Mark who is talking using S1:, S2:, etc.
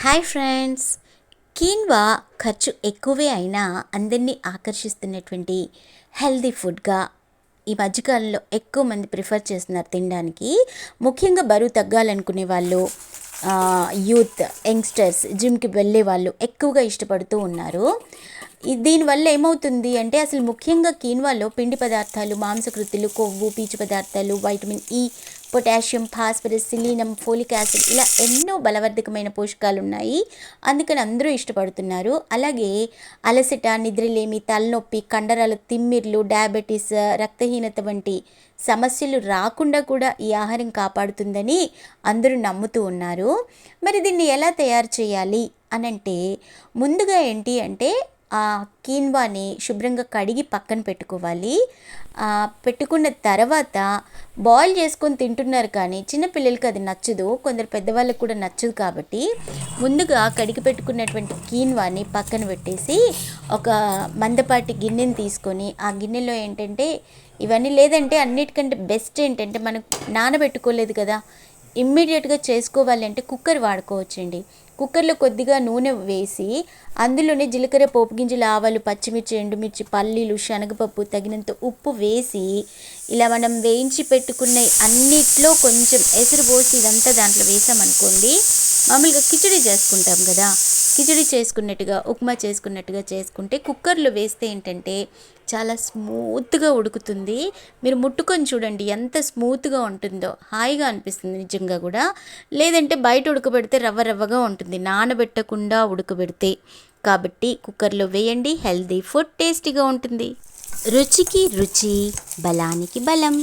S1: Hi friends, quinoa ఖర్చు ఎక్కువే అయినా అందరినీ ఆకర్షిస్తున్నటువంటి హెల్దీ ఫుడ్గా ఈ మధ్యకాలంలో ఎక్కువ మంది ప్రిఫర్ చేస్తున్నారు తినడానికి. ముఖ్యంగా బరువు తగ్గాలనుకునే వాళ్ళు, యూత్, యంగ్స్టర్స్, జిమ్కి వెళ్ళే వాళ్ళు ఎక్కువగా ఇష్టపడుతూ ఉన్నారు. దీనివల్ల ఏమవుతుంది అంటే అసలు ముఖ్యంగా కీన్వాలో పిండి పదార్థాలు, మాంసకృతులు, కొవ్వు, పీచు పదార్థాలు, vitamin E, potassium, phosphorus, selenium, folic acid ఇలా ఎన్నో బలవర్ధకమైన పోషకాలు ఉన్నాయి. అందుకని అందరూ ఇష్టపడుతున్నారు. అలాగే అలసట, నిద్రలేమి, తలనొప్పి, కండరాల తిమ్మిర్లు, డయాబెటీస్, రక్తహీనత వంటి సమస్యలు రాకుండా కూడా ఈ ఆహారం కాపాడుతుందని అందరూ నమ్ముతూ ఉన్నారు. మరి దీన్ని ఎలా తయారు చేయాలి అనంటే ముందుగా ఏంటి అంటే కీన్వాని శుభ్రంగా కడిగి పక్కన పెట్టుకోవాలి. పెట్టుకున్న తర్వాత బాయిల్ చేసుకొని తింటున్నారు, కానీ చిన్నపిల్లలకి అది నచ్చదు, కొందరు పెద్దవాళ్ళకి కూడా నచ్చదు. కాబట్టి ముందుగా కడిగి పెట్టుకున్నటువంటి కీన్వాని పక్కన పెట్టేసి ఒక మందపాటి గిన్నెని తీసుకొని ఆ గిన్నెలో ఏంటంటే ఇవన్నీ, లేదంటే అన్నిటికంటే బెస్ట్ ఏంటంటే మనం నానబెట్టుకోలేదు కదా, ఇమ్మీడియట్గా చేసుకోవాలి అంటే కుక్కర్ వాడుకోవచ్చండి. కుక్కర్లో కొద్దిగా నూనె వేసి అందులోనే జీలకర్ర, పోపు గింజలు, ఆవాలు, పచ్చిమిర్చి, ఎండుమిర్చి, పల్లీలు, శనగపప్పు, తగినంత ఉప్పు వేసి ఇలా మనం వేయించి పెట్టుకున్న అన్నిట్లో కొంచెం ఎసురు పోసి ఇదంతా దాంట్లో వేసామనుకోండి, మామూలుగా కిచడీ చేసుకుంటాం కదా, కిచడీ చేసుకున్నట్టుగా, ఉప్మా చేసుకున్నట్టుగా చేసుకుంటే కుక్కర్లో వేస్తే ఏంటంటే చాలా స్మూత్గా ఉడుకుతుంది. మీరు ముట్టుకొని చూడండి ఎంత స్మూత్గా ఉంటుందో, హాయిగా అనిపిస్తుంది నిజంగా కూడా. లేదంటే బయట ఉడకబెడితే రవ్వ రవ్వగా ఉంటుంది, నానబెట్టకుండా ఉడకబెడితే. కాబట్టి కుక్కర్లో వేయండి, హెల్దీ ఫుడ్ టేస్టీగా ఉంటుంది. రుచికి రుచి, బలానికి బలం.